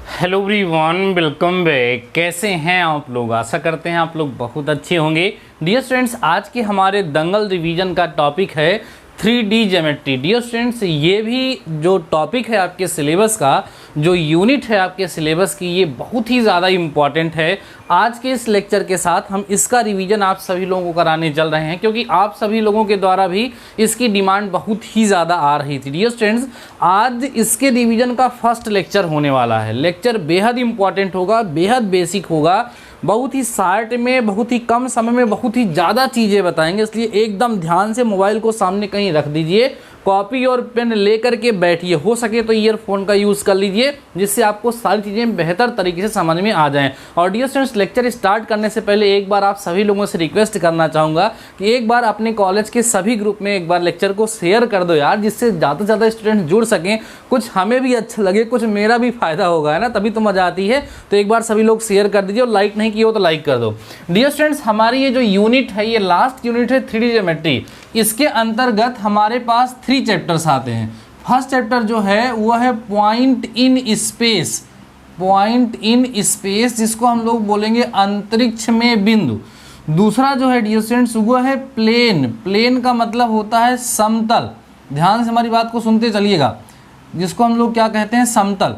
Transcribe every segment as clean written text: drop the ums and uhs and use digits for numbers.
Hello everyone, welcome back. कैसे हैं आप लोग? आशा करते हैं आप लोग बहुत अच्छे होंगे। डियर स्टूडेंट्स, आज के हमारे दंगल रिवीजन का टॉपिक है 3D ज्योमेट्री। डियर स्टूडेंट्स, ये भी जो टॉपिक है आपके सिलेबस का, जो यूनिट है आपके सिलेबस की, ये बहुत ही ज़्यादा इम्पॉर्टेंट है। आज के इस लेक्चर के साथ हम इसका रिवीजन आप सभी लोगों को कराने चल रहे हैं, क्योंकि आप सभी लोगों के द्वारा भी इसकी डिमांड बहुत ही ज़्यादा आ रही थी। डियर स्टूडेंट्स, आज इसके रिवीजन का फर्स्ट लेक्चर होने वाला है। लेक्चर बेहद इंपॉर्टेंट होगा, बेहद बेसिक होगा, बहुत ही शार्ट में, बहुत ही कम समय में बहुत ही ज़्यादा चीज़ें बताएंगे। इसलिए एकदम ध्यान से मोबाइल को सामने कहीं रख दीजिए, कॉपी और पेन लेकर के बैठिए। हो सके तो ईयरफोन का यूज़ कर लीजिए, जिससे आपको सारी चीज़ें बेहतर तरीके से समझ में आ जाएं। और डियर स्टूडेंट्स, लेक्चर स्टार्ट करने से पहले एक बार आप सभी लोगों से रिक्वेस्ट करना चाहूँगा कि एक बार अपने कॉलेज के सभी ग्रुप में एक बार लेक्चर को शेयर कर दो यार, जिससे ज़्यादा से ज़्यादा स्टूडेंट जुड़ सकें। कुछ हमें भी अच्छा लगे, कुछ मेरा भी फ़ायदा होगा, है ना, तभी तो मज़ा आती है। तो एक बार सभी लोग शेयर कर दीजिए, और लाइक नहीं किया हो तो लाइक कर दो। डियर स्टूडेंट्स, हमारी ये जो यूनिट है, ये लास्ट यूनिट है 3D ज्योमेट्री। इसके अंतर्गत हमारे पास 3 चैप्टर्स आते हैं। फर्स्ट चैप्टर जो है वो है point in space, point in space, जिसको हम लोग बोलेंगे अंतरिक्ष में बिंदु। दूसरा जो है डियर स्टूडेंट्स वो है प्लेन। प्लेन का मतलब होता है समतल। ध्यान से हमारी बात को सुनते चलिएगा, जिसको हम लोग क्या कहते हैं, समतल।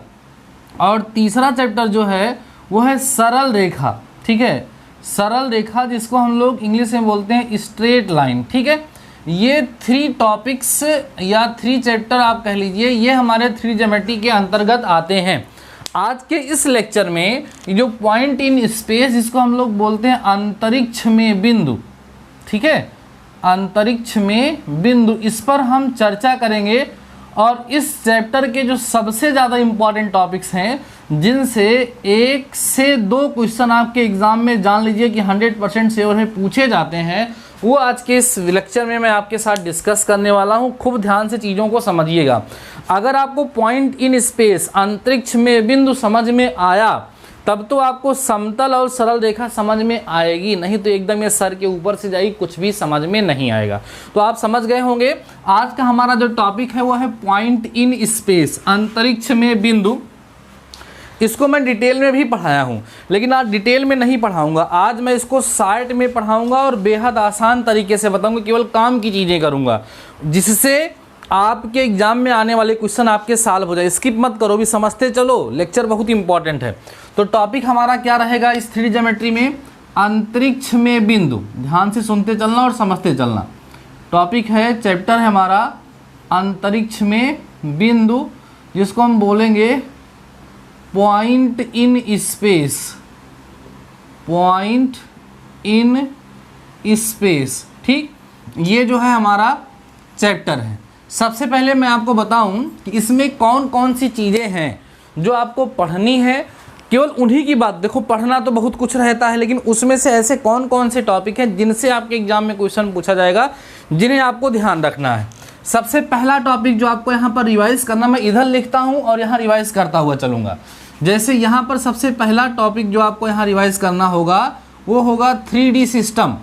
और तीसरा चैप्टर जो है वो है सरल रेखा। ठीक है, सरल रेखा, जिसको हम लोग इंग्लिश में बोलते हैं स्ट्रेट लाइन। ठीक है, ये 3 टॉपिक्स या 3 चैप्टर आप कह लीजिए, ये हमारे 3D ज्योमेट्री के अंतर्गत आते हैं। आज के इस लेक्चर में जो पॉइंट इन स्पेस, जिसको हम लोग बोलते हैं अंतरिक्ष में बिंदु, ठीक है, अंतरिक्ष में बिंदु, इस पर हम चर्चा करेंगे। और इस चैप्टर के जो सबसे ज़्यादा इम्पॉर्टेंट टॉपिक्स हैं, जिनसे 1 से 2 क्वेश्चन आपके एग्ज़ाम में जान लीजिए कि 100% श्योर है पूछे जाते हैं, वो आज के इस लेक्चर में मैं आपके साथ डिस्कस करने वाला हूँ। खूब ध्यान से चीज़ों को समझिएगा। अगर आपको पॉइंट इन स्पेस, अंतरिक्ष में बिंदु समझ में आया, तब तो आपको समतल और सरल रेखा समझ में आएगी, नहीं तो एकदम ये सर के ऊपर से जाएगी, कुछ भी समझ में नहीं आएगा। तो आप समझ गए होंगे, आज का हमारा जो टॉपिक है वो है पॉइंट इन स्पेस, अंतरिक्ष में बिंदु। इसको मैं डिटेल में भी पढ़ाया हूँ, लेकिन आज डिटेल में नहीं पढ़ाऊँगा। आज मैं इसको शार्ट में पढ़ाऊँगा और बेहद आसान तरीके से बताऊँगा, केवल काम की चीज़ें करूँगा, जिससे आपके एग्जाम में आने वाले क्वेश्चन आपके सॉल्व हो जाए। स्किप मत करो, भी समझते चलो, लेक्चर बहुत इंपॉर्टेंट है। तो टॉपिक हमारा क्या रहेगा इस 3D ज्योमेट्री में? अंतरिक्ष में बिंदु। ध्यान से सुनते चलना और समझते चलना। टॉपिक है, चैप्टर है हमारा अंतरिक्ष में बिंदु, जिसको हम बोलेंगे point in space, point in space. ठीक, ये जो है हमारा चैप्टर है। सबसे पहले मैं आपको बताऊं कि इसमें कौन कौन सी चीज़ें हैं जो आपको पढ़नी है। केवल उन्हीं की बात, देखो पढ़ना तो बहुत कुछ रहता है, लेकिन उसमें से ऐसे कौन कौन से टॉपिक हैं जिनसे आपके एग्जाम में क्वेश्चन पूछा जाएगा, जिन्हें आपको ध्यान रखना है। सबसे पहला टॉपिक जो आपको यहाँ पर रिवाइज करना, मैं इधर लिखता हूँ और यहाँ रिवाइज करता हुआ चलूँगा। जैसे यहाँ पर सबसे पहला टॉपिक जो आपको यहाँ रिवाइज करना होगा वो होगा 3D सिस्टम।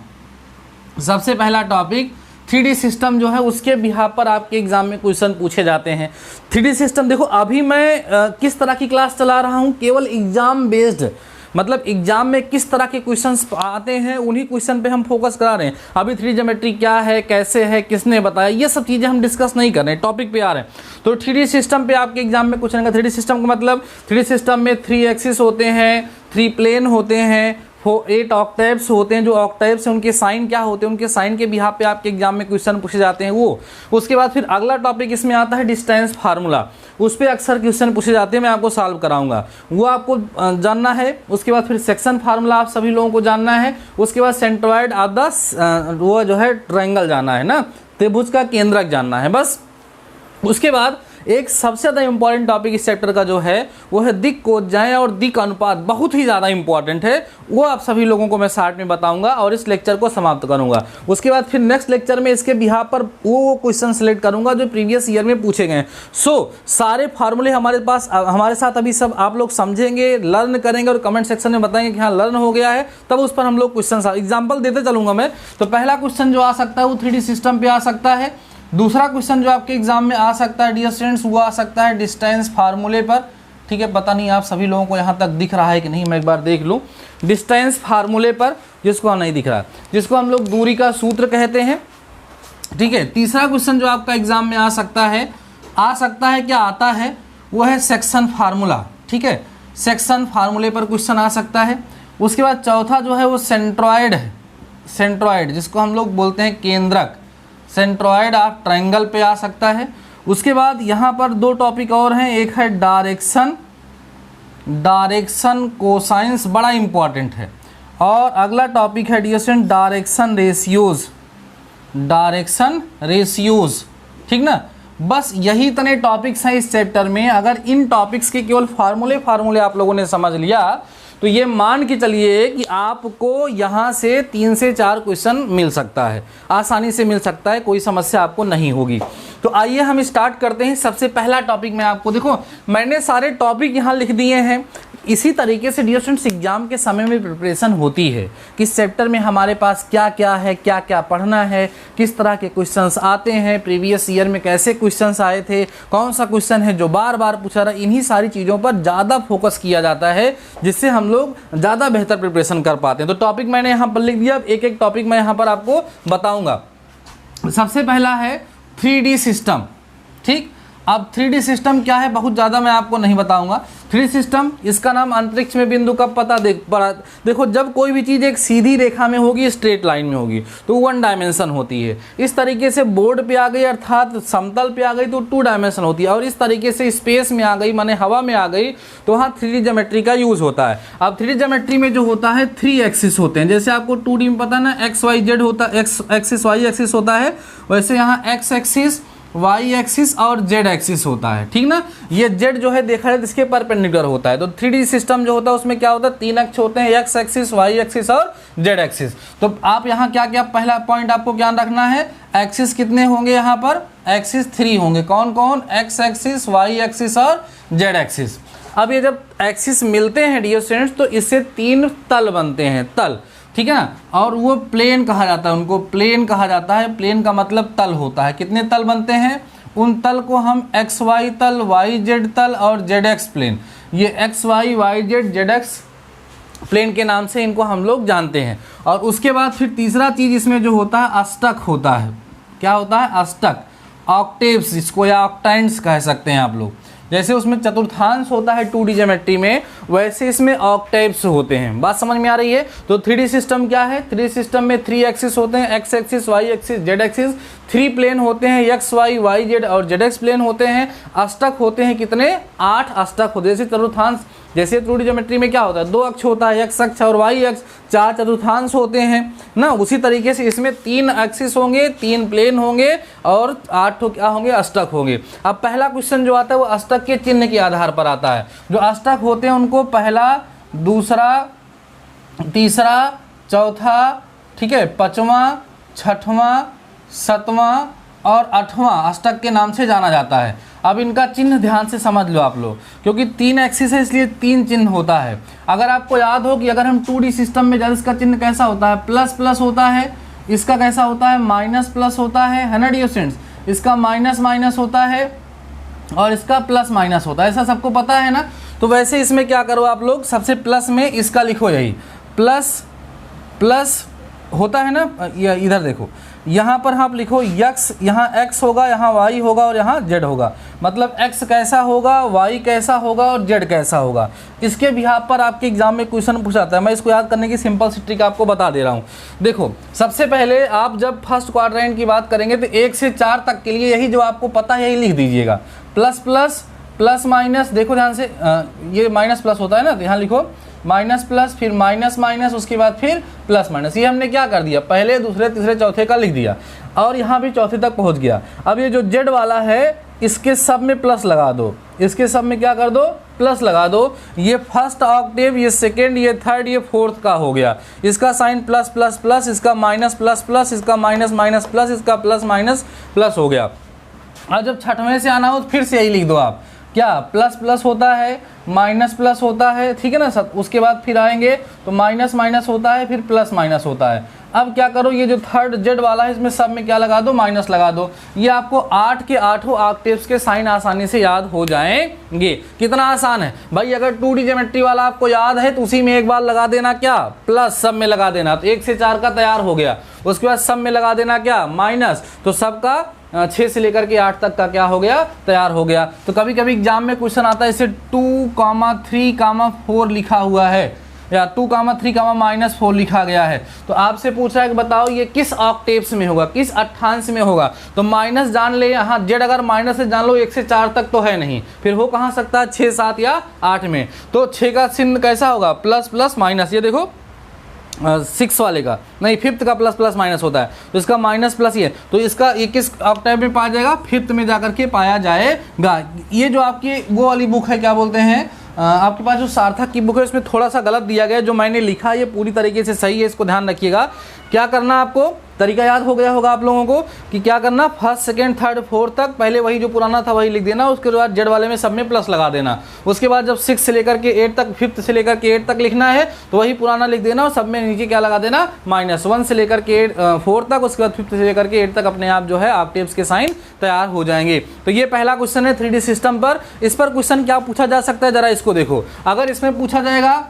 सबसे पहला टॉपिक 3D सिस्टम जो है, उसके बिहाफ पर आपके एग्जाम में क्वेश्चन पूछे जाते हैं। 3D सिस्टम, देखो अभी मैं किस तरह की क्लास चला रहा हूँ, केवल एग्जाम बेस्ड, मतलब एग्जाम में किस तरह के क्वेश्चंस आते हैं उन्हीं क्वेश्चन पे हम फोकस करा रहे हैं। अभी 3D ज्योमेट्री क्या है, कैसे है, किसने बताया, ये सब चीज़ें हम डिस्कस नहीं कर रहे हैं, टॉपिक पे आ रहे हैं। तो 3D सिस्टम पे आपके एग्जाम में कुछ नहीं। 3D सिस्टम का मतलब, 3D सिस्टम में 3 एक्सिस होते हैं, 3 प्लेन होते हैं, 8 ऑक्टेव्स होते हैं। जो ऑक्टेव्स हैं उनके साइन क्या होते हैं, उनके साइन के बिहाफ पे आपके एग्जाम में क्वेश्चन पूछे जाते हैं वो। उसके बाद फिर अगला टॉपिक इसमें आता है डिस्टेंस फार्मूला, उस पर अक्सर क्वेश्चन पूछे जाते हैं, मैं आपको सॉल्व कराऊंगा, वो आपको जानना है। उसके बाद फिर सेक्शन फार्मूला आप सभी लोगों को जानना है। उसके बाद सेंट्रॉइड ऑफ द वो जो है ट्रायंगल जानना है ना, त्रिभुज का केंद्रक जानना है, बस। उसके बाद एक सबसे ज़्यादा इंपॉर्टेंट टॉपिक इस चैप्टर का जो है वो है दिक् कोज्जाएं और दिक् अनुपात, बहुत ही ज़्यादा इंपॉर्टेंट है। वो आप सभी लोगों को मैं शार्ट में बताऊंगा और इस लेक्चर को समाप्त करूंगा। उसके बाद फिर नेक्स्ट लेक्चर में इसके बिहाफ पर वो क्वेश्चन सेलेक्ट करूंगा जो प्रीवियस ईयर में पूछे गए हैं। सारे फार्मूले हमारे पास, हमारे साथ अभी सब आप लोग समझेंगे, लर्न करेंगे और कमेंट सेक्शन में बताएंगे कि हाँ लर्न हो गया है, तब उस पर हम लोग क्वेश्चन एग्जाम्पल देते चलूंगा मैं। तो पहला क्वेश्चन जो आ सकता है वो 3D सिस्टम पे आ सकता है। दूसरा क्वेश्चन जो आपके एग्जाम में आ सकता है डियर स्टूडेंट्स, वो आ सकता है डिस्टेंस फार्मूले पर। ठीक है, पता नहीं आप सभी लोगों को यहाँ तक दिख रहा है कि नहीं, मैं एक बार देख लूँ। डिस्टेंस फार्मूले पर जिसको नहीं दिख रहा, जिसको हम लोग दूरी का सूत्र कहते हैं, ठीक है। तीसरा क्वेश्चन जो आपका एग्जाम में आ सकता है क्या आता है, वो है सेक्शन फार्मूला, ठीक है, सेक्शन फार्मूले पर क्वेश्चन आ सकता है। उसके बाद चौथा जो है वो सेंट्रॉयड है, सेंट्रॉयड जिसको हम लोग बोलते हैं केंद्रक, सेंट्रॉयड ऑफ ट्रायंगल पे आ सकता है। उसके बाद यहाँ पर दो टॉपिक और हैं, एक है डायरेक्शन कोसाइंस, बड़ा इंपॉर्टेंट है, और अगला टॉपिक है डियर स्टूडेंट डायरेक्शन रेशियोज, ठीक ना। बस यही तने टॉपिक्स हैं इस चैप्टर में। अगर इन टॉपिक्स के केवल फार्मूले आप लोगों ने समझ लिया तो ये मान के चलिए कि आपको यहाँ से 3 से 4 क्वेश्चन मिल सकता है, आसानी से मिल सकता है, कोई समस्या आपको नहीं होगी। तो आइए हम स्टार्ट करते हैं। सबसे पहला टॉपिक मैं आपको, देखो मैंने सारे टॉपिक यहाँ लिख दिए हैं। इसी तरीके से डियर स्टूडेंट्स एग्जाम के समय में प्रिपरेशन होती है, किस चैप्टर में हमारे पास क्या क्या है, क्या क्या पढ़ना है, किस तरह के क्वेश्चंस आते हैं, प्रीवियस ईयर में कैसे क्वेश्चंस आए थे, कौन सा क्वेश्चन है जो बार बार पूछा रहा, इन्हीं सारी चीज़ों पर ज़्यादा फोकस किया जाता है, जिससे हम लोग ज़्यादा बेहतर प्रिपरेशन कर पाते हैं। तो टॉपिक मैंने यहाँ पर लिख दिया, एक एक टॉपिक मैं यहाँ पर आपको बताऊँगा। सबसे पहला है 3D सिस्टम, ठीक। अब 3D सिस्टम क्या है बहुत ज़्यादा मैं आपको नहीं बताऊंगा। 3D सिस्टम, इसका नाम अंतरिक्ष में बिंदु कब पता देखो जब कोई भी चीज़ एक सीधी रेखा में होगी, स्ट्रेट लाइन में होगी तो 1 डायमेंशन होती है। इस तरीके से बोर्ड पे आ गई अर्थात समतल पे आ गई तो 2 डायमेंशन होती है, और इस तरीके से स्पेस में आ गई माने हवा में आ गई तो वहाँ 3D ज्योमेट्री का यूज़ होता है। अब 3D ज्योमेट्री में जो होता है 3 एक्सिस होते हैं, जैसे आपको 2D में पता ना एक्स वाई जेड होता है, एक्स एक्सिस वाई एक्सिस होता है, वैसे यहाँ एक्स एक्सिस वाई एक्सिस और जेड एक्सिस होता है, ठीक ना। ये जेड जो है देखा जाए तो इसके परपेंडिकुलर होता है। तो 3D सिस्टम जो होता है उसमें क्या होता है, 3 अक्ष होते हैं, एक्स एक्सिस वाई एक्सिस और जेड एक्सिस। तो आप यहाँ क्या क्या, पहला पॉइंट आपको ज्ञान रखना है, एक्सिस कितने होंगे यहाँ पर, एक्सिस 3 होंगे, कौन कौन, एक्स एक्सिस वाई एक्सिस और जेड एक्सिस। अब ये जब एक्सिस मिलते हैं डियर स्टूडेंट्स तो इससे 3 तल बनते हैं, तल, ठीक है ना, और वो प्लेन कहा जाता है, उनको प्लेन कहा जाता है। प्लेन का मतलब तल होता है। कितने तल बनते हैं, उन तल को हम एक्स वाई तल, वाई जेड तल और जेड एक्स प्लेन, ये X Y Y Z Z X plane के नाम से इनको हम लोग जानते हैं। और उसके बाद फिर तीसरा चीज़ इसमें जो होता है अष्टक होता है। क्या होता है, अष्टक, ऑक्टेव्स इसको या ऑक्टेंट्स कह सकते हैं आप लोग। जैसे उसमें चतुर्थांश होता है 2D ज्योमेट्री में, वैसे इसमें ऑक्टेव्स होते हैं। बात समझ में आ रही है। तो 3D सिस्टम क्या है, 3D सिस्टम में 3 एक्सिस होते हैं, X axis Y axis Z axis, 3 plane होते हैं, एक्स वाई वाई जेड और जेड एक्स प्लेन होते हैं। अष्टक होते हैं कितने, 8 अष्टक होते हैं। जैसे चतुर्थांश, जैसे 2D ज्योमेट्री में क्या होता है, 2 अक्ष होता है, एक्स अक्ष और वाई अक्ष, 4 चतुर्थांश होते हैं ना। उसी तरीके से इसमें 3 एक्सिस होंगे, 3 प्लेन होंगे और 8 क्या होंगे, अष्टक होंगे। अब पहला क्वेश्चन जो आता है वो अष्टक के चिन्ह के आधार पर आता है। जो अष्टक होते हैं उनको पहला, दूसरा, तीसरा, चौथा, ठीक है, 5वां, 6वां, 7वां और 8वां अष्टक के नाम से जाना जाता है। अब इनका चिन्ह ध्यान से समझ लो आप लोग, क्योंकि 3 एक्सिस है इसलिए 3 चिन्ह होता है। अगर आपको याद हो कि अगर हम 2D सिस्टम में इसका चिन्ह कैसा होता है, प्लस प्लस होता है, इसका कैसा होता है, माइनस प्लस होता है ना डियर स्टूडेंट्स, इसका माइनस माइनस होता है और इसका प्लस माइनस होता है, ऐसा सबको पता है ना। तो वैसे इसमें क्या करो आप लोग, सबसे प्लस में इसका लिखो, यही प्लस प्लस होता है ना, इधर देखो यहाँ पर आप लिखो यक्स, यहाँ एक्स होगा, यहाँ वाई होगा और यहाँ जेड होगा। मतलब एक्स कैसा होगा, वाई कैसा होगा और जेड कैसा होगा। इसके बिहाफ पर आपके एग्जाम में क्वेश्चन पूछाता है। मैं इसको याद करने की सिंपल सी ट्रिक आपको बता दे रहा हूँ। देखो सबसे पहले आप जब फर्स्ट क्वाड्रेंट की बात करेंगे तो 1 से 4 तक के लिए यही जो आपको पता है यही लिख दीजिएगा। प्लस प्लस प्लस माइनस, देखो ध्यान से, ये माइनस प्लस होता है ना, तो यहाँ लिखो माइनस प्लस, फिर माइनस माइनस, उसके बाद फिर प्लस माइनस। ये हमने क्या कर दिया, पहले दूसरे तीसरे चौथे का लिख दिया और यहाँ भी चौथे तक पहुँच गया। अब ये जो जेड वाला है इसके सब में प्लस लगा दो, इसके सब में क्या कर दो, प्लस लगा दो। ये फर्स्ट ऑक्टेव, ये सेकेंड, ये थर्ड, ये फोर्थ का हो गया। इसका साइन प्लस प्लस प्लस, इसका माइनस प्लस प्लस, इसका माइनस माइनस प्लस, इसका प्लस माइनस प्लस हो गया। और जब छठवें से आना हो तो फिर से यही लिख दो आप, क्या प्लस प्लस होता है, माइनस प्लस होता है, ठीक है ना। सब उसके बाद फिर आएंगे तो माइनस माइनस होता है, फिर प्लस माइनस होता है। अब क्या करो, ये जो थर्ड जेड वाला है इसमें सब में क्या लगा दो, माइनस लगा दो। ये आपको 8 के 8 ऑक्टेव्स के साइन आसानी से याद हो जाएंगे। कितना आसान है भाई, अगर 2D ज्योमेट्री वाला आपको याद है तो उसी में एक बार लगा देना क्या, प्लस, सब में लगा देना, तो 1 से 4 का तैयार हो गया। उसके बाद सब में लगा देना क्या, माइनस, तो सबका 6 से लेकर के 8 तक का क्या हो गया, तैयार हो गया। तो कभी कभी एग्जाम में क्वेश्चन आता है इसे 2, 3, 4 लिखा हुआ है या 2, 3, -4 लिखा गया है, तो आपसे पूछा है कि बताओ ये किस ऑक्टेव्स में होगा, किस अट्ठांश में होगा। तो माइनस जान ले, यहाँ जेड अगर माइनस है जान लो 1 से 4 तक तो है नहीं, फिर हो कहाँ सकता है, 6, 7 या 8 में। तो 6 का चिन्ह कैसा होगा, प्लस प्लस माइनस, ये देखो 6 वाले का नहीं, 5th का प्लस प्लस माइनस होता है, तो इसका माइनस प्लस ये, तो इसका 21 ऑक्टेव में पाया जाएगा, 5th में जाकर के पाया जाएगा। ये जो आपकी वो वाली बुक है, क्या बोलते हैं, आपके पास जो सार्थक की बुक है उसमें थोड़ा सा गलत दिया गया है, जो मैंने लिखा ये पूरी तरीके से सही है, इसको ध्यान रखिएगा। क्या करना, आपको तरीका याद हो गया होगा आप लोगों को कि क्या करना, 1st, 2nd, 3rd, 4th तक पहले वही जो पुराना था वही लिख देना, उसके बाद जेड वाले में सब में प्लस लगा देना। उसके बाद जब 6 से लेकर के 8 तक, 5th से लेकर के 8 तक लिखना है तो वही पुराना लिख देना और सब में नीचे क्या लगा देना, -1 से लेकर के 4 तक, उसके बाद 5th से लेकर के 8 तक अपने आप जो है ऑक्टेव्स के साइन तैयार हो जाएंगे। तो ये पहला क्वेश्चन है 3D सिस्टम पर। इस पर क्वेश्चन क्या पूछा जा सकता है, जरा इसको देखो। अगर इसमें पूछा जाएगा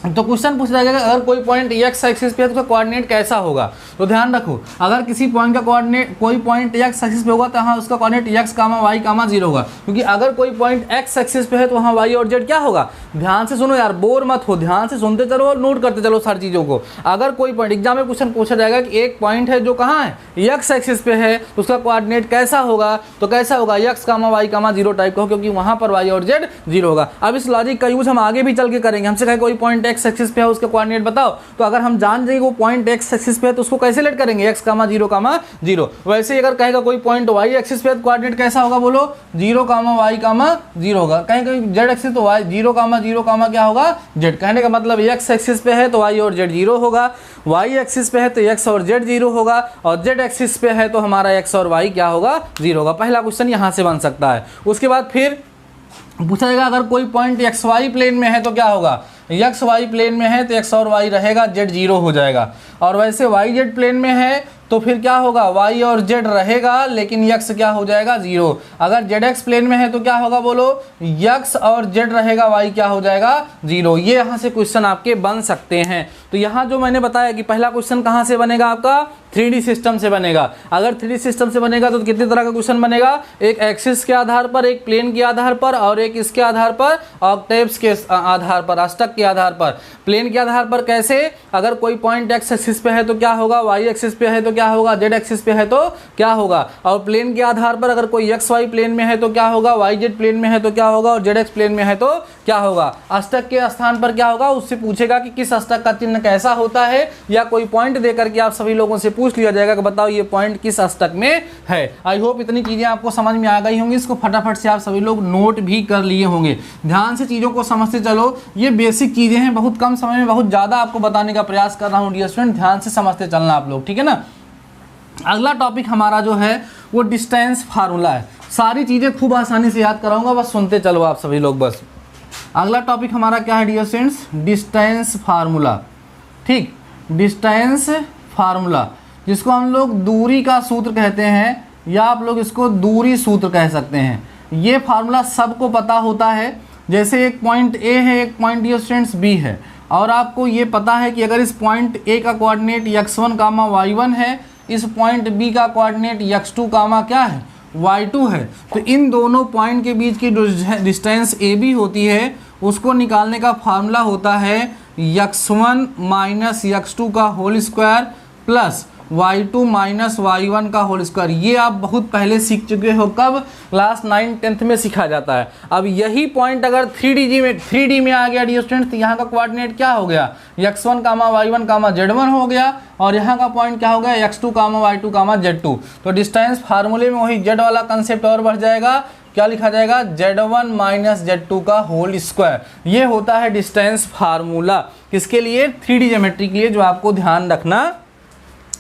तो क्वेश्चन पूछा जाएगा अगर कोई पॉइंट एक्स एक्सिस पे है तो उसका कोऑर्डिनेट कैसा होगा। तो ध्यान रखो, अगर किसी पॉइंट का कोऑर्डिनेट, कोई पॉइंट एक्स एक्सिस पे होगा तो हाँ उसका कोऑर्डिनेट एक्स, वाई, 0 होगा। क्योंकि अगर कोई पॉइंट एक्स एक्सिस पे है तो वहाँ वाई और जेड क्या होगा। ध्यान से सुनो यार, बोर मत हो, ध्यान से सुनते चलो और नोट करते चलो सारी चीज़ों को। अगर कोई पॉइंट, एग्जाम में क्वेश्चन पूछा जाएगा कि एक पॉइंट है जो कहाँ है, एक्स एक्सिस पे है, तो उसका कोऑर्डिनेट कैसा होगा, तो कैसा होगा, एक्स, वाई, 0 टाइप का हो, क्योंकि वहाँ पर वाई और जेड 0 होगा। अब इस लॉजिक का यूज हम आगे भी चल के करेंगे। हमसे कहे कोई पॉइंट एक्स एक्सिस पे है उसका कोऑर्डिनेट बताओ, तो अगर हम जान जाएंगे वो पॉइंट एक्स एक्सिस पे है तो उसको कैसे लेट करेंगे, x, 0, 0। वैसे अगर कहेगा कोई पॉइंट y एक्सिस पे है तो कोऑर्डिनेट कैसा होगा, बोलो 0, y, 0 होगा। कहीं कहीं z एक्सिस तो y 0, 0, क्या होगा, z। कहने का मतलब x एक्सिस पे है तो y और z 0 होगा, y एक्सिस पे है तो x और z 0 होगा, और z एक्सिस पे है तो हमारा x और y क्या होगा, 0 होगा। पहला क्वेश्चन यहाँ से बन सकता है। उसके बाद फिर पूछा जाएगा अगर कोई पॉइंट एक्स वाई प्लेन में है तो क्या होगा, एक्स वाई प्लेन में है तो एक्स और वाई रहेगा, जेड 0 हो जाएगा। और वैसे वाई जेड प्लेन में है तो फिर क्या होगा, वाई और जेड रहेगा लेकिन यक्स क्या हो जाएगा, 0। अगर जेड एक्स प्लेन में है तो क्या होगा, बोलो यक्स और जेड रहेगा, वाई क्या हो जाएगा, 0। ये यहाँ से क्वेश्चन आपके बन सकते हैं। तो यहाँ जो मैंने बताया कि पहला क्वेश्चन कहाँ से बनेगा आपका, 3D सिस्टम से बनेगा। अगर 3D सिस्टम से बनेगा तो कितने तरह का क्वेश्चन बनेगा, एक एक्सिस के आधार पर, एक प्लेन के आधार पर, और एक इसके आधार पर ऑक्टेव्स के आधार पर, अष्टक के आधार पर। प्लेन के आधार पर कैसे, अगर कोई पॉइंट एक्स एक्सिस पे है तो क्या होगा, वाई एक्सिस पे है तो क्या होगा, जेड एक्सिस पे है तो क्या होगा। और प्लेन के आधार पर अगर कोई एक्स वाई प्लेन में है तो क्या होगा, वाई जेड प्लेन में है तो क्या होगा, और जेड एक्स प्लेन में है तो क्या होगा। अष्टक के स्थान पर क्या होगा, उससे पूछेगा कि किस अष्टक का चिन्ह कैसा होता है, या कोई पॉइंट देकर के आप सभी लोगों से पूछ लिया जाएगा कि बताओ ये पॉइंट किस अष्टक में है। आई होप इतनी चीजें आपको समझ में आ गई होंगी। इसको फटाफट से आप सभी लोग नोट भी कर लिए होंगे। ध्यान से चीजों को समझते चलो, ये बेसिक चीजें हैं, बहुत कम समय में बहुत ज्यादा आपको बताने का प्रयास कर रहा हूँ डियर स्टूडेंट, ध्यान से समझते चलना आप लोग, ठीक है ना। अगला टॉपिक हमारा जो है वो डिस्टेंस फार्मूला है। सारी चीजें खूब आसानी से याद कराऊंगा, बस सुनते चलो आप सभी लोग। बस अगला टॉपिक हमारा क्या है डियर स्टूडेंट्स, डिस्टेंस फार्मूला। ठीक, डिस्टेंस फार्मूला जिसको हम लोग दूरी का सूत्र कहते हैं, या आप लोग इसको दूरी सूत्र कह सकते हैं। ये फार्मूला सबको पता होता है। जैसे एक पॉइंट ए है, एक पॉइंट डियर स्टूडेंट्स बी है, और आपको ये पता है कि अगर इस पॉइंट ए का कोऑर्डिनेट x1, y1 है, इस पॉइंट बी का कोऑर्डिनेट x2, क्या है, y2 है, तो इन दोनों पॉइंट के बीच की जो डिस्टेंस ए बी होती है उसको निकालने का फार्मूला होता है x1 माइनस x2 का whole square plus y2 minus y1 का होल स्क्वायर। ये आप बहुत पहले सीख चुके हो, कब, क्लास 9, 10th में सीखा जाता है। अब यही पॉइंट अगर 3D में आ गया डियर स्टूडेंट्स, तो यहाँ का कोऑर्डिनेट क्या हो गया, x1, y1, z1 हो गया, और यहाँ का पॉइंट क्या हो गया, x2, y2, z2। तो डिस्टेंस फार्मूले में वही z वाला कंसेप्ट और बढ़ जाएगा, क्या लिखा जाएगा, z1 माइनस z2 का होल स्क्वायर। ये होता है डिस्टेंस फार्मूला, किसके लिए, 3D ज्योमेट्री के लिए, जो आपको ध्यान रखना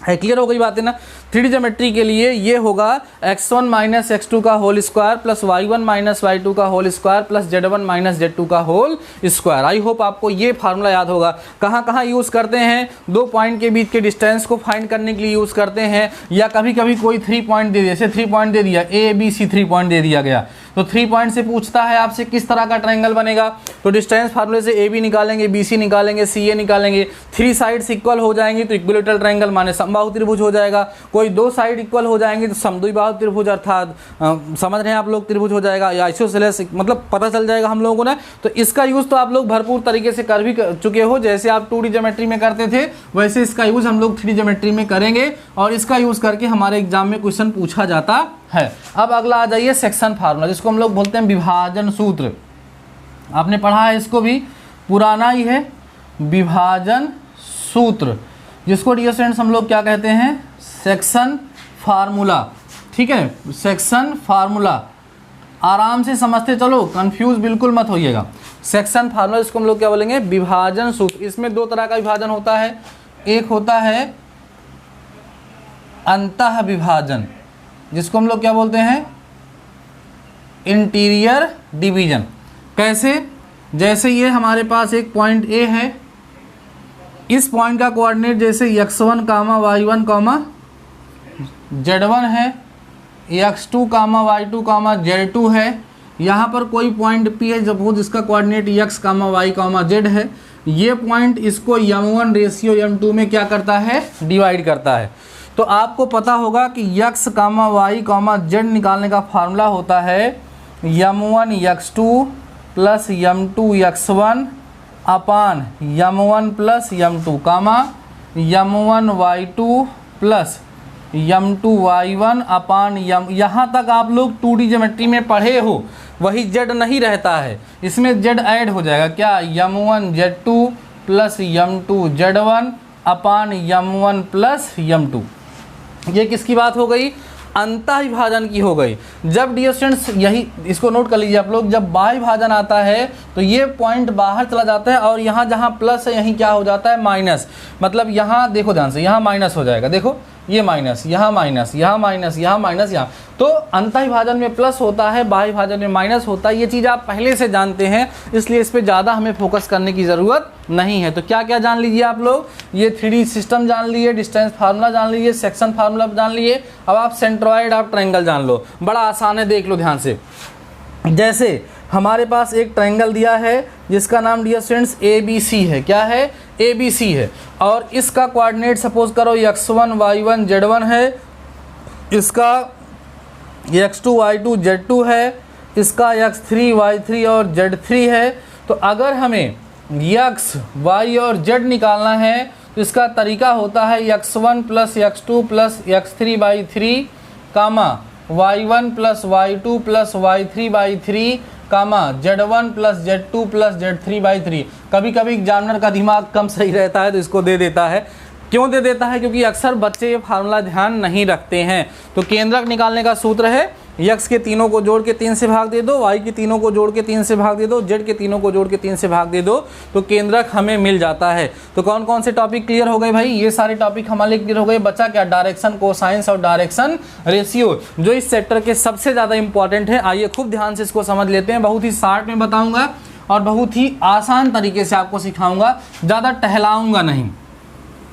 है। क्लियर हो गई बात है ना। 3D ज्योमेट्री के लिए ये होगा x1 माइनस x2 का whole square plus y1 minus y2 का whole square plus z1 minus z2 का होल स्क्वायर। आई होप आपको ये फार्मूला याद होगा। कहाँ कहाँ यूज़ करते हैं, दो पॉइंट के बीच के डिस्टेंस को फाइंड करने के लिए यूज़ करते हैं, या कभी कभी कोई 3 पॉइंट दे दिया, जैसे 3 पॉइंट दे दिया A B C 3 पॉइंट दे दिया गया, तो 3 पॉइंट से पूछता है आपसे किस तरह का ट्रायंगल बनेगा। तो डिस्टेंस फार्मूले से AB निकालेंगे, BC निकालेंगे, CA निकालेंगे, 3 साइड्स इक्वल हो जाएंगी तो इक्विलेटरल ट्रायंगल माने समबाहु त्रिभुज हो जाएगा। कोई 2 साइड इक्वल हो जाएंगे तो समद्विबाहु त्रिभुज अर्थात समझ रहे हैं आप लोग त्रिभुज हो जाएगा, या आइसोसेलेस मतलब पता चल जाएगा हम लोगों को ना। तो इसका यूज़ तो आप लोग भरपूर तरीके से कर भी चुके हो, जैसे आप 2D ज्योमेट्री में करते थे वैसे इसका यूज़ हम लोग 3D ज्योमेट्री में करेंगे, और इसका यूज़ करके हमारे एग्जाम में क्वेश्चन पूछा जाता है। अब अगला आ जाइए सेक्शन फार्मूला, जिसको हम लोग बोलते हैं विभाजन सूत्र। आपने पढ़ा है, इसको भी पुराना ही है, विभाजन सूत्र, जिसको डियर स्टूडेंट्स हम लोग क्या कहते हैं, सेक्शन फार्मूला। ठीक है, सेक्शन फार्मूला आराम से समझते चलो, कंफ्यूज बिल्कुल मत होइएगा। सेक्शन फार्मूला इसको हम लोग क्या बोलेंगे, विभाजन सूत्र। इसमें 2 तरह का विभाजन होता है, एक होता है अंतः विभाजन, जिसको हम लोग क्या बोलते हैं, इंटीरियर डिवीजन। कैसे, जैसे ये हमारे पास एक पॉइंट A है, इस पॉइंट का कोऑर्डिनेट जैसे x1 कामा y1 कामा z1 है, x2 कामा y2 कामा z2 है। यहाँ पर कोई पॉइंट P है सपोज, जिसका कोऑर्डिनेट x कामा y कामा z है। ये पॉइंट इसको m1 रेशियो m2 में क्या करता है, डिवाइड करता है। तो आपको पता होगा कि x कामा y कामा z निकालने का फार्मूला होता है m1 x2 plus m2 x1 अपान m1 प्लस m2 कामा m1 y2 plus m2 y1 अपान यहाँ तक आप लोग 2D ज्योमेट्री में पढ़े हो, वही z नहीं रहता है, इसमें z ऐड हो जाएगा। क्या, m1 z2 plus m2 z1 अपान m1 प्लस m2। ये किसकी बात हो गई, अंतः विभाजन की हो गई। जब डियर स्टूडेंट्स यही इसको नोट कर लीजिए आप लोग, जब बाह्य विभाजन आता है तो ये पॉइंट बाहर चला जाता है, और यहाँ जहाँ प्लस है यहीं क्या हो जाता है, माइनस। मतलब यहाँ देखो ध्यान से, यहाँ माइनस हो जाएगा, देखो ये माइनस, यहाँ माइनस, यहाँ माइनस, यहाँ माइनस, यहाँ। तो अंतः विभाजन में प्लस होता है, बाह्य विभाजन में माइनस होता है। ये चीज़ आप पहले से जानते हैं, इसलिए इस पर ज़्यादा हमें फोकस करने की ज़रूरत नहीं है। तो क्या क्या जान लीजिए आप लोग, ये 3D सिस्टम जान लिए, डिस्टेंस फार्मूला जान लीजिए, सेक्शन फार्मूला जान लिए। अब आप सेंट्रॉइड ऑफ ट्रायंगल जान लो, बड़ा आसान है, देख लो ध्यान से। जैसे हमारे पास एक ट्रायंगल दिया है जिसका नाम डियर स्टूडेंट्स ABC है। क्या है, ABC है, और इसका कोऑर्डिनेट सपोज करो x1 y1 z1 है, इसका x2 y2 z2 है, इसका x3 y3 और z3 है। तो अगर हमें x y और z निकालना है तो इसका तरीका होता है x1 plus x2 plus x3 by 3 comma y1 plus y2 plus y3 by 3 comma z1 plus z2 plus z3 by 3। कभी कभी एग्जामिनर का दिमाग कम सही रहता है तो इसको दे देता है। क्यों दे देता है, क्योंकि अक्सर बच्चे ये फार्मूला ध्यान नहीं रखते हैं। तो केंद्रक निकालने का सूत्र है x के तीनों को जोड़ के 3 से भाग दे दो, y के तीनों को जोड़ के 3 से भाग दे दो, z के तीनों को जोड़ के 3 से भाग दे दो, तो केंद्रक हमें मिल जाता है। तो कौन कौन से टॉपिक क्लियर हो गए भाई, ये सारे टॉपिक हमारे क्लियर हो गए। बच्चा क्या, डायरेक्शन, कोसाइंस और डायरेक्शन रेशियो, जो इस सेक्टर के सबसे ज़्यादा इंपॉर्टेंट है। आइए खूब ध्यान से इसको समझ लेते हैं। बहुत ही शॉर्ट में बताऊँगा और बहुत ही आसान तरीके से आपको सिखाऊँगा, ज़्यादा टहलाऊँगा नहीं,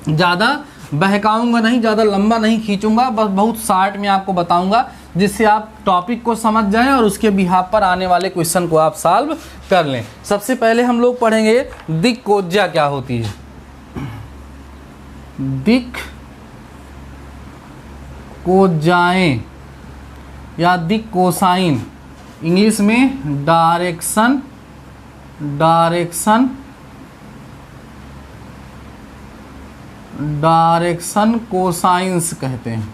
ज़्यादा बहकाऊंगा नहीं, ज़्यादा लंबा नहीं खींचूंगा, बस बहुत शॉर्ट में आपको बताऊंगा, जिससे आप टॉपिक को समझ जाएं और उसके बिहाफ पर आने वाले क्वेश्चन को आप सॉल्व कर लें। सबसे पहले हम लोग पढ़ेंगे दिक् कोज्या क्या होती है। दिक् कोज्याएं या दिक् कोसाइन, इंग्लिश में डायरेक्शन कोसाइंस कहते हैं।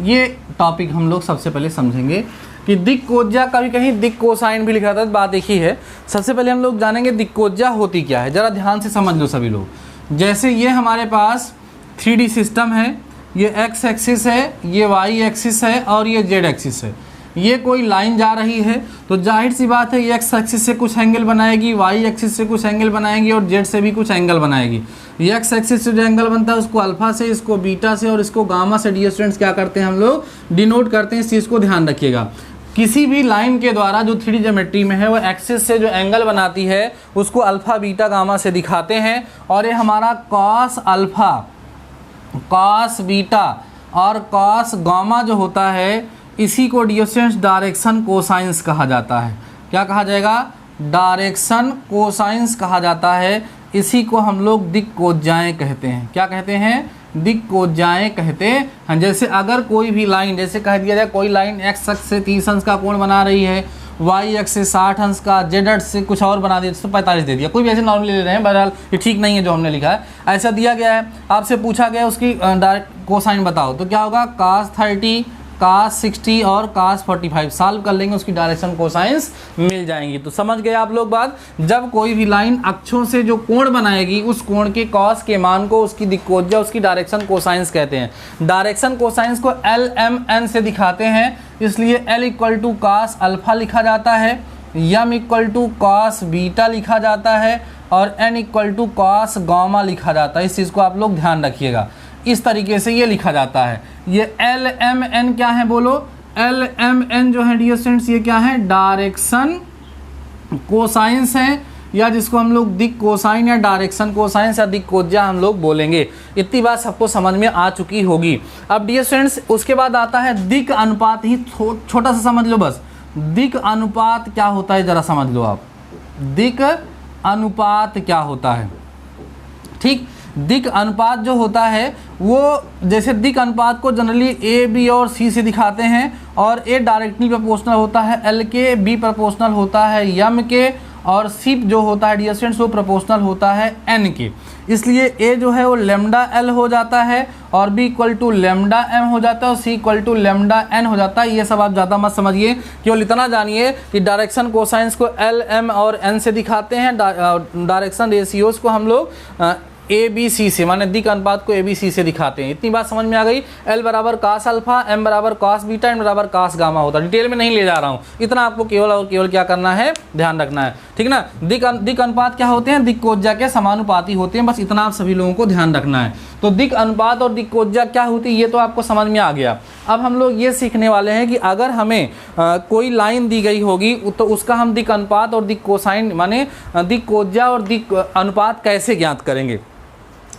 ये टॉपिक हम लोग सबसे पहले समझेंगे कि दिक् कोज्या, कभी कहीं दिक् कोसाइन भी लिखा था, बात एक ही है। सबसे पहले हम लोग जानेंगे दिक् कोज्या होती क्या है, ज़रा ध्यान से समझ लो सभी लोग। जैसे ये हमारे पास 3D सिस्टम है, ये x एक्सिस है, ये y एक्सिस है और ये z एक्सिस है। ये कोई लाइन जा रही है तो जाहिर सी बात है ये एक्स एक्सिस से कुछ एंगल बनाएगी, वाई एक्सिस से कुछ एंगल बनाएगी और जेड से भी कुछ एंगल बनाएगी। ये एक्स एक्सिस से जो एंगल बनता है उसको अल्फा से, इसको बीटा से और इसको गामा से डियर स्टूडेंट्स क्या करते हैं हम लोग डिनोट करते हैं। इस चीज़ को ध्यान रखिएगा। किसी भी लाइन के द्वारा जो 3D ज्योमेट्री में है वो एक्सिस से जो एंगल बनाती है उसको अल्फा बीटा गामा से दिखाते हैं। और ये हमारा कॉस अल्फा, कॉस बीटा और कॉस गामा जो होता है इसी को डियर स्टूडेंट्स डायरेक्शन कोसाइंस कहा जाता है। क्या कहा जाएगा? डायरेक्शन कोसाइंस कहा जाता है। इसी को हम लोग दिक्कोज्जाएं कहते हैं। क्या कहते हैं? दिक्कोज्जाएं कहते हैं। जैसे अगर कोई भी लाइन, जैसे कह दिया जाए कोई लाइन एक्स अक्ष से 30 अंश का कोण बना रही है, वाई अक्ष से 60 अंश का, जेड अक्ष से कुछ और बना दिया तो 45 दे दिया, कोई भी ऐसे नॉर्मली ले रहे हैं, बहरहाल ये ठीक नहीं है जो हमने लिखा है, ऐसा दिया गया है। आपसे पूछा गया उसकी डायरेक्ट कोसाइन बताओ तो क्या होगा? cos 30, cos 60 और cos 45 सॉल्व कर लेंगे, उसकी डायरेक्शन कोसाइंस मिल जाएंगी। तो समझ गए आप लोग बात। जब कोई भी लाइन अक्षों से जो कोण बनाएगी उस कोण के cos के मान को उसकी दिक्कोज्जा, उसकी डायरेक्शन कोसाइंस कहते हैं। डायरेक्शन कोसाइंस को LMN से दिखाते हैं, इसलिए L equal to cos alpha लिखा जाता है, M equal to cos beta लिखा जाता है और N equal to cos gamma लिखा जाता है। इस चीज़ को आप लोग ध्यान रखिएगा। इस तरीके से ये लिखा जाता है। ये LMN क्या है बोलो? LMN जो है डियर स्टूडेंट्स ये क्या है? डायरेक्शन कोसाइंस है, या जिसको हम लोग दिक कोसाइन या डायरेक्शन कोसाइंस या दिक्कोज्जा हम लोग बोलेंगे। इतनी बात सबको समझ में आ चुकी होगी। अब डियर स्टूडेंट्स उसके बाद आता है दिक अनुपात। ही छोटा सा समझ लो बस। दिक अनुपात क्या होता है जरा समझ लो आप। दिक अनुपात क्या होता है? ठीक, दिक अनुपात जो होता है वो, जैसे दिक अनुपात को जनरली ए बी और सी से दिखाते हैं, और ए डायरेक्टली प्रोपोर्शनल होता है एल के, बी प्रोपोर्शनल होता है एम के, और सी जो होता है डियर स्टूडेंट्स वो प्रोपोर्शनल होता है एन के। इसलिए ए जो है वो लेमडा एल हो जाता है और B equal to lambda M हो जाता है और C equal to lambda N हो जाता है। ये सब आप ज़्यादा मत समझिए, केवल इतना जानिए कि डायरेक्शन कोसाइंस को एल एम और एन से दिखाते हैं। डायरेक्शन रेशियोज को हम लोग ए बी सी से, माने दिक अनुपात को ए बी सी से दिखाते हैं। इतनी बात समझ में आ गई। एल बराबर cos अल्फा, एम बराबर cos बीटा, एन बराबर cos गामा होता है। डिटेल में नहीं ले जा रहा हूँ, इतना आपको केवल और केवल क्या करना है, ध्यान रखना है। ठीक ना? दिक अनुपात क्या होते हैं? दिक्कोज्जा के समानुपाती होते हैं। बस इतना आप सभी लोगों को ध्यान रखना है। तो दिक अनुपात और दिक्कोज्जा क्या होती है ये तो आपको समझ में आ गया। अब हम लोग ये सीखने वाले हैं कि अगर हमें कोई लाइन दी गई होगी तो उसका हम दिक अनुपात और दिक कोसाइन माने दिक्कोज्जा और दिक अनुपात कैसे ज्ञात करेंगे।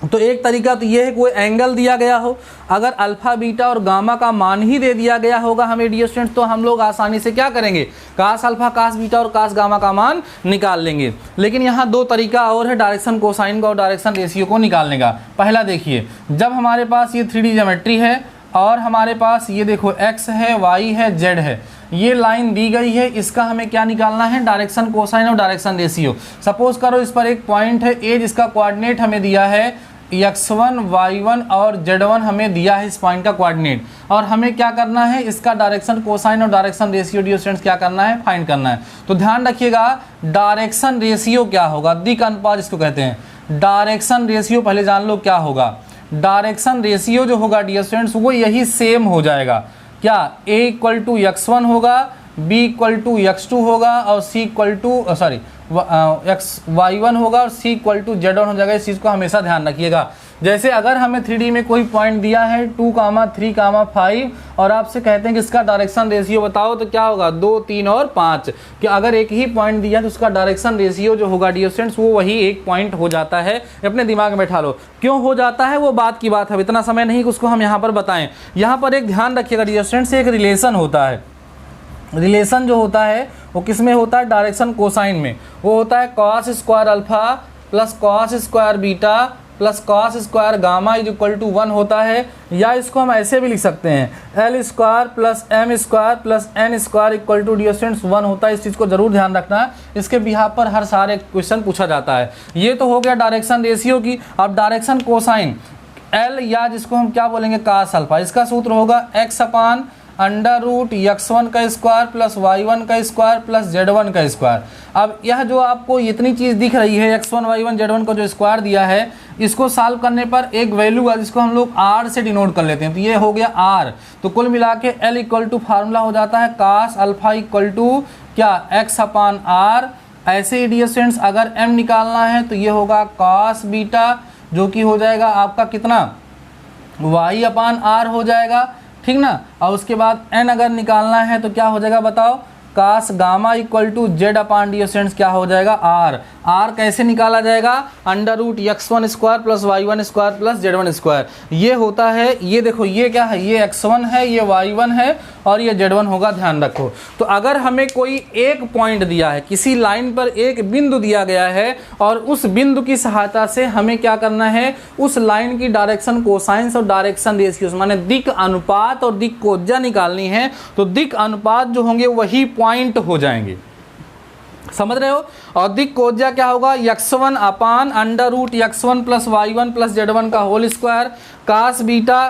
तो एक तरीका तो ये है कोई एंगल दिया गया हो, अगर अल्फा बीटा और गामा का मान ही दे दिया गया होगा हमें डियर स्टूडेंट्स, तो हम लोग आसानी से क्या करेंगे, कास अल्फा कास बीटा और कास गामा का मान निकाल लेंगे। लेकिन यहाँ दो तरीका और है डायरेक्शन कोसाइन का और डायरेक्शन रेशियो को निकालने का। पहला देखिए, जब हमारे पास ये 3D ज्योमेट्री है और हमारे पास ये देखो x है, y है, z है, ये लाइन दी गई है, इसका हमें क्या निकालना है, डायरेक्शन कोसाइन और डायरेक्शन रेशियो। सपोज करो इस पर एक पॉइंट है a जिसका कोऑर्डिनेट हमें दिया है x1, y1 और z1 हमें दिया है इस पॉइंट का कोऑर्डिनेट, और हमें क्या करना है, इसका डायरेक्शन कोसाइन और डायरेक्शन रेशियो डियर स्टूडेंट्स क्या करना है, फाइंड करना है। तो ध्यान रखिएगा, डायरेक्शन रेशियो क्या होगा, दिक अनुपात इसको कहते हैं। डायरेक्शन रेशियो पहले जान लो क्या होगा। डायरेक्शन रेशियो जो होगा डियर स्टूडेंट्स वो यही सेम हो जाएगा। क्या, a इक्वल टू x1 होगा, b इक्वल टू x2 होगा और c इक्वल टू y1 होगा और c इक्वल टू z1 हो जाएगा। इस चीज़ को हमेशा ध्यान रखिएगा। जैसे अगर हमें 3D में कोई पॉइंट दिया है 2, 3, 5 और आपसे कहते हैं कि इसका डायरेक्शन रेशियो बताओ, तो क्या होगा, 2, 3 और 5। कि अगर एक ही पॉइंट दिया तो उसका डायरेक्शन रेशियो जो होगा डियर स्टूडेंट्स वो वही एक पॉइंट हो जाता है। अपने दिमाग में बैठा लो, क्यों हो जाता है वो बात की बात है, इतना समय नहीं कि उसको हम यहाँ पर बताएं। यहाँ पर एक ध्यान रखिएगा डियर स्टूडेंट्स, एक रिलेशन होता है। रिलेशन जो होता है वो किस में होता है, डायरेक्शन कोसाइन में। वो होता है cos square alpha plus cos square beta plus cos square gamma is equal to 1 होता है। या इसको हम ऐसे भी लिख सकते हैं, L square plus M square plus N square equal to dear students 1 होता है। इस चीज़ को जरूर ध्यान रखना है, इसके बिहाफ पर हर सारे क्वेश्चन पूछा जाता है। ये तो हो गया डायरेक्शन रेशियो की। अब डायरेक्शन कोसाइन, एल या जिसको हम क्या बोलेंगे, कास अल्फा, इसका सूत्र होगा x अपान x1 का स्क्वायर प्लस y1 का स्क्वायर प्लस z1 का स्क्वायर। अब यह जो आपको इतनी चीज़ दिख रही है x1 y1 z1 का जो स्क्वायर दिया है, इसको सॉल्व करने पर एक वैल्यू है जिसको हम लोग r से डिनोट कर लेते हैं। तो ये हो गया r। तो कुल मिला के L इक्वल टू फार्मूला हो जाता है cos अल्फा इक्वल टू क्या x अपान r। ऐसे ही डियर स्टूडेंट्स अगर m निकालना है तो ये होगा cos बीटा, जो कि हो जाएगा आपका कितना y अपान r हो जाएगा, ठीक ना। और उसके बाद n अगर निकालना है तो क्या हो जाएगा बताओ, cos gamma equal to z upon dear students क्या हो जाएगा r। r कैसे निकाला जाएगा, x1 square plus y1 square plus z1 square. ये होता है, ये देखो ये क्या है, ये x1 है, ये y1 है और ये z1 होगा, ध्यान रखो। तो अगर हमें कोई एक पॉइंट दिया है, किसी लाइन पर एक बिंदु दिया गया है और उस बिंदु की सहायता से हमें क्या करना है, उस लाइन की डायरेक्शन कोसाइंस और डायरेक्शन रेशियोज माने दिक् अनुपात और दिक् कोज्या निकालनी है। तो दिक् अनुपात जो होंगे वही पॉइंट हो जाएंगे, समझ रहे हो। और दिक् कोज्या क्या होगा, x1 अपान x1 plus y1 plus z1 का whole square cos beta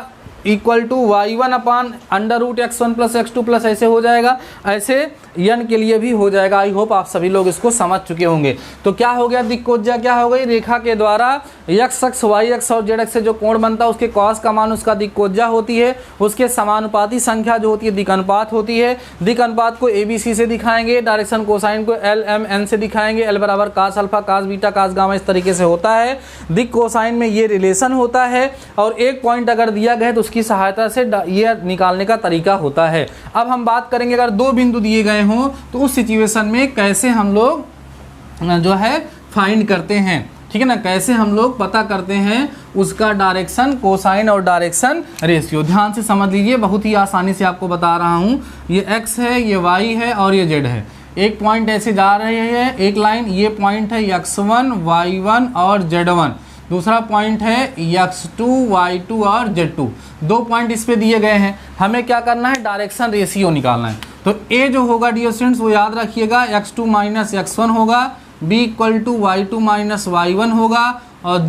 equal to y1 upon x1 plus x2 plus ऐसे हो जाएगा। ऐसे n के लिए भी हो जाएगा। आई होप आप सभी लोग इसको समझ चुके होंगे। तो क्या हो गया, दिक् कोज्या क्या हो गई, रेखा के द्वारा x अक्ष y अक्ष और z अक्ष से जो कोण बनता है उसके cos का मान उसका दिक् कोज्या होती है, उसके समानुपाती संख्या जो होती है दिक् अनुपात होती है। दिक् अनुपात को ABC से दिखाएंगे, डायरेक्शन कोसाइन को LMN से दिखाएंगे, L बराबर cos alpha cos beta cos gamma इस तरीके से होता है। दिक् कोसाइन में ये रिलेशन होता है और एक पॉइंट अगर दिया गया तो की सहायता से ये निकालने का तरीका होता है। अब हम बात करेंगे अगर दो बिंदु दिए गए हों तो उस सिचुएशन में कैसे हम लोग जो है फाइंड करते हैं, ठीक है ना, कैसे हम लोग पता करते हैं उसका डायरेक्शन कोसाइन और डायरेक्शन रेशियो। ध्यान से समझ लीजिए, बहुत ही आसानी से आपको बता रहा हूँ। ये x है, ये y है और ये z है। एक पॉइंट ऐसे जा रहे हैं, एक लाइन, ये पॉइंट है x1 y1 और z1, दूसरा पॉइंट है x2 y2 और z2। दो पॉइंट इस पे दिए गए हैं, हमें क्या करना है, डायरेक्शन रेशियो निकालना है। तो a जो होगा डियर स्टूडेंट्स वो याद रखिएगा x2 माइनस x1 होगा, b equal to y2 minus y1 होगा और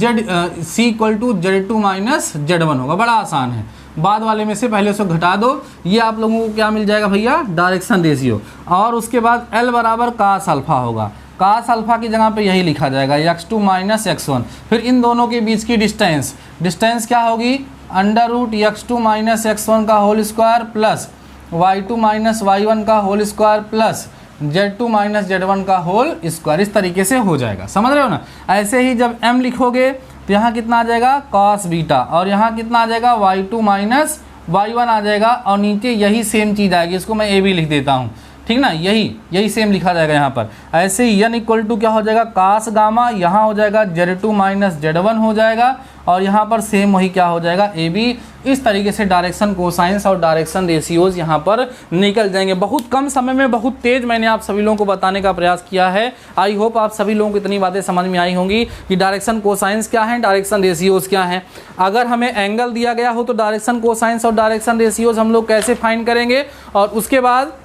c equal to z2 minus z1 होगा। बड़ा आसान है, बाद वाले में से पहले उसको घटा दो। ये आप लोगों को क्या मिल जाएगा भैया, डायरेक्शन रेशियो। और उसके बाद L बराबर cos अल्फा होगा, cos अल्फा की जगह पे यही लिखा जाएगा x2 माइनस x1। फिर इन दोनों के बीच की डिस्टेंस क्या होगी, x2 माइनस x1 का whole square plus y2 minus y1 का whole square plus z2 minus z1 का होल स्क्वायर। इस तरीके से हो जाएगा, समझ रहे हो ना। ऐसे ही जब m लिखोगे तो यहाँ कितना आ जाएगा cos बीटा और यहाँ कितना आ जाएगा y2 माइनस y1 आ जाएगा और नीचे यही सेम चीज़ आएगी। इसको मैं a भी लिख देता हूँ, ठीक ना, यही सेम लिखा जाएगा यहाँ पर। ऐसे ही n इक्वल टू क्या हो जाएगा cos गामा, यहाँ हो जाएगा z2 माइनस z1 हो जाएगा और यहाँ पर सेम वही क्या हो जाएगा ab। इस तरीके से डायरेक्शन कोसाइंस और डायरेक्शन रेशियोज यहाँ पर निकल जाएंगे। बहुत कम समय में बहुत तेज मैंने आप सभी लोगों को बताने का प्रयास किया है। आई होप आप सभी लोगों को इतनी बातें समझ में आई होंगी कि डायरेक्शन कोसाइंस क्या है, डायरेक्शन रेशियोज क्या हैं। अगर हमें एंगल दिया गया हो तो डायरेक्शन कोसाइंस और डायरेक्शन रेशियोज हम लोग कैसे फाइंड करेंगे, और उसके बाद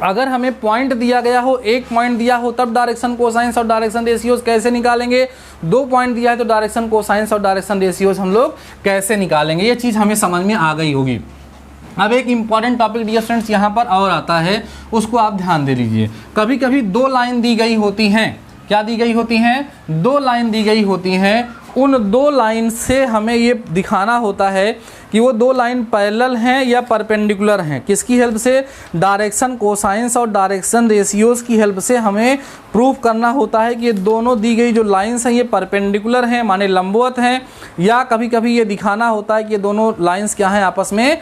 अगर हमें पॉइंट दिया गया हो, एक पॉइंट दिया हो तब डायरेक्शन कोसाइंस और डायरेक्शन रेशियोज कैसे निकालेंगे, दो पॉइंट दिया है तो डायरेक्शन कोसाइंस और डायरेक्शन रेशियोज हम लोग कैसे निकालेंगे, ये चीज़ हमें समझ में आ गई होगी। अब एक इम्पॉर्टेंट टॉपिक डियर फ्रेंड्स यहाँ पर और आता है, उसको आप ध्यान दे लीजिए। कभी कभी दो लाइन दी गई होती हैं, क्या दी गई होती हैं, दो लाइन दी गई होती हैं। उन दो लाइन से हमें ये दिखाना होता है कि वो दो लाइन पैरेलल हैं या परपेंडिकुलर हैं। किसकी हेल्प से, डायरेक्शन कोसाइंस और डायरेक्शन रेशियोज की हेल्प से हमें प्रूफ करना होता है कि ये दोनों दी गई जो लाइंस हैं ये परपेंडिकुलर हैं, माने लंबवत हैं, या कभी कभी ये दिखाना होता है कि ये दोनों लाइंस क्या हैं, आपस में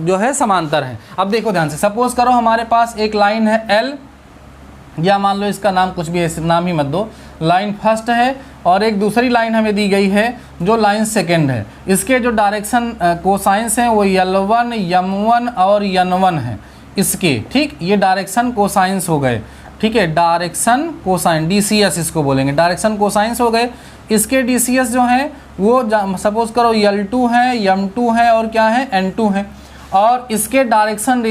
जो है समांतर हैं। अब देखो ध्यान से, सपोज करो हमारे पास एक लाइन है L, या मान लो इसका नाम कुछ भी ऐसे नाम ही मत दो, लाइन फर्स्ट है और एक दूसरी लाइन हमें दी गई है जो लाइन सेकंड है। इसके जो डायरेक्शन कोसाइंस हैं वो L1, M1 और N1 हैं इसके, ठीक। ये डायरेक्शन कोसाइंस हो गए, ठीक है, डायरेक्शन कोसाइन DCS इसको बोलेंगे, डायरेक्शन कोसाइंस हो गए। इसके DCS जो हैं वो सपोज करो L2 है, M2 है और क्या है, N2 है। और इसके डायरेक्शन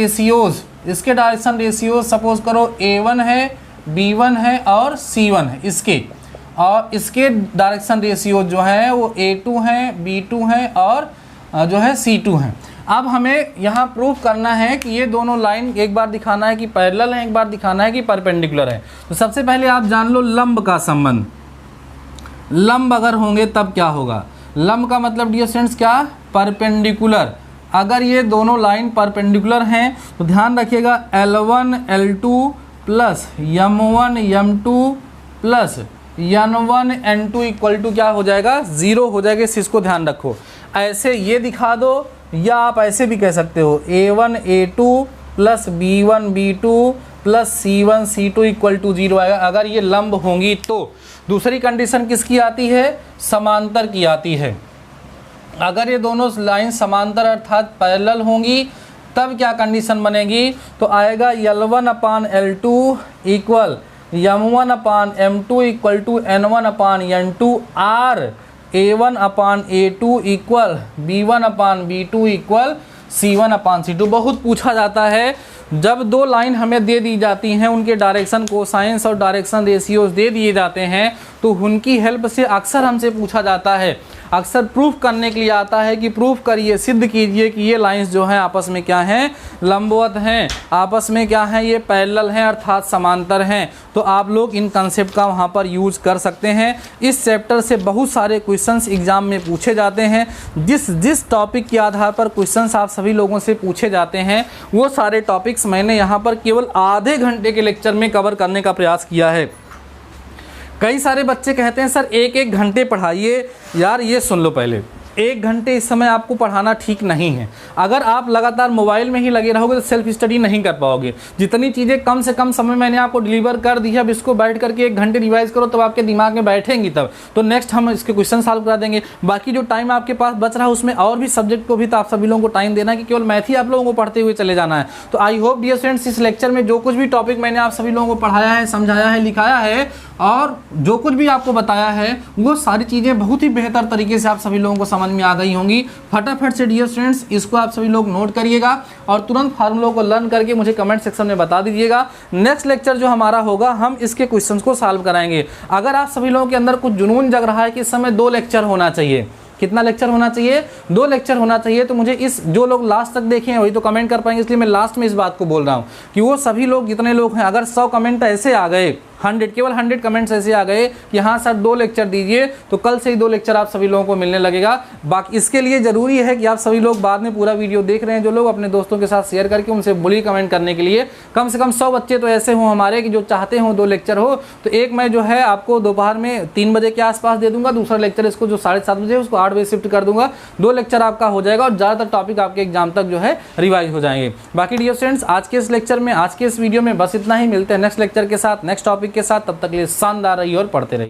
रेशियोज सपोज करो A1 है, B1 है और C1 है इसके, और इसके डायरेक्शन रेशियो जो है वो A2 है, B2 है और जो है C2 है। अब हमें यहाँ प्रूफ करना है कि ये दोनों लाइन एक बार दिखाना है कि पैरेलल है, एक बार दिखाना है कि परपेंडिकुलर है। तो सबसे पहले आप जान लो लंब का संबंध। लंब अगर होंगे तब क्या होगा? लंब का मतलब डियर स्टूडेंट्स क्या? परपेंडिकुलर। अगर ये दोनों लाइन परपेंडिकुलर हैं तो ध्यान रखिएगा L1 L2 plus M1 M2 plus N1 N2 equal to क्या हो जाएगा? 0 हो जाएगा। इस चीज़ को ध्यान रखो। ऐसे ये दिखा दो या आप ऐसे भी कह सकते हो A1 A2 plus B1 B2 plus C1 C2 equal to 0 आएगा। अगर ये लंब होंगी तो दूसरी कंडीशन किसकी आती है? समांतर की आती है। अगर ये दोनों लाइन समांतर अर्थात पैरेलल होंगी तब क्या कंडीशन बनेगी? तो आएगा L1 upon L2 equal M1 upon M2 equal to N1 upon N2 or A1 upon A2 equal B1 upon B2 equal C1 upon C2। बहुत पूछा जाता है जब दो लाइन हमें दे दी जाती हैं, उनके डायरेक्शन कोसाइंस और डायरेक्शन रेशियोज दे दिए जाते हैं, तो उनकी हेल्प से अक्सर हमसे पूछा जाता है, अक्सर प्रूफ करने के लिए आता है कि प्रूफ करिए, सिद्ध कीजिए कि ये लाइंस जो हैं आपस में क्या हैं? लंबवत हैं, आपस में क्या हैं? ये पैरेलल हैं अर्थात समांतर हैं। तो आप लोग इन कंसेप्ट का वहाँ पर यूज कर सकते हैं। इस चैप्टर से बहुत सारे क्वेश्चंस एग्जाम में पूछे जाते हैं। जिस टॉपिक के आधार पर क्वेश्चंस आप सभी लोगों से पूछे जाते हैं वो सारे टॉपिक्स मैंने यहाँ पर केवल आधे घंटे के लेक्चर में कवर करने का प्रयास किया है। कई सारे बच्चे कहते हैं सर 1-1 घंटे पढ़ाइए। यार ये सुन लो पहले, 1 घंटे इस समय आपको पढ़ाना ठीक नहीं है। अगर आप लगातार मोबाइल में ही लगे रहोगे तो सेल्फ स्टडी नहीं कर पाओगे। जितनी चीज़ें कम से कम समय मैंने आपको डिलीवर कर दी है, अब इसको बैठ करके 1 घंटे रिवाइज करो तब आपके दिमाग में बैठेंगी, तब तो नेक्स्ट हम इसके क्वेश्चन सॉल्व करा देंगे। बाकी जो टाइम आपके पास बच रहा है उसमें और भी सब्जेक्ट को भी तो आप सभी लोगों को टाइम देना है कि केवल मैथ ही आप लोगों को पढ़ते हुए चले जाना है। तो आई होप डियर स्टूडेंट्स इस लेक्चर में जो कुछ भी टॉपिक मैंने आप सभी लोगों को पढ़ाया है, समझाया है, लिखाया है और जो कुछ भी आपको बताया है वो सारी चीज़ें बहुत ही बेहतर तरीके से आप सभी लोगों को समझ में आ गई होंगी। फटाफट से डियर स्टूडेंट्स इसको आप सभी लोग नोट करिएगा और तुरंत फार्मूलों को लर्न करके मुझे कमेंट सेक्शन में बता दीजिएगा। नेक्स्ट लेक्चर जो हमारा होगा हम इसके क्वेश्चंस को सॉल्व कराएंगे। अगर आप सभी लोगों के अंदर कुछ जुनून जग रहा है कि इस समय 2 लेक्चर होना चाहिए, कितना लेक्चर होना चाहिए? 2 लेक्चर होना चाहिए। तो मुझे इस जो लोग लास्ट तक देखे हैं वही तो कमेंट कर पाएंगे, इसलिए मैं लास्ट में इस बात को बोल रहा हूँ कि वो सभी लोग जितने लोग हैं, अगर 100 कमेंट ऐसे आ गए, 100 केवल 100 कमेंट्स ऐसे आ गए कि हाँ सर 2 लेक्चर दीजिए, तो कल से ही 2 लेक्चर आप सभी लोगों को मिलने लगेगा। बाकी इसके लिए ज़रूरी है कि आप सभी लोग बाद में पूरा वीडियो देख रहे हैं, जो लोग अपने दोस्तों के साथ शेयर करके उनसे बोलिए कमेंट करने के लिए। कम से कम 100 बच्चे तो ऐसे हों हमारे कि जो चाहते हों 2 लेक्चर हो। तो एक मैं जो है आपको दोपहर में 3 बजे के आसपास दे दूंगा, दूसरा लेक्चर इसको जो 7:30 बजे उसको 8 बजे शिफ्ट कर दूंगा। 2 लेक्चर आपका हो जाएगा और ज़्यादातर टॉपिक आपके एग्जाम तक जो है रिवाइज हो जाएंगे। बाकी डियर स्टूडेंट्स आज के इस लेक्चर में, आज के इस वीडियो में बस इतना ही। मिलते हैं नेक्स्ट लेक्चर के साथ, नेक्स्ट टॉपिक के साथ। तब तक के लिए शानदार रहिए और पढ़ते रहिए।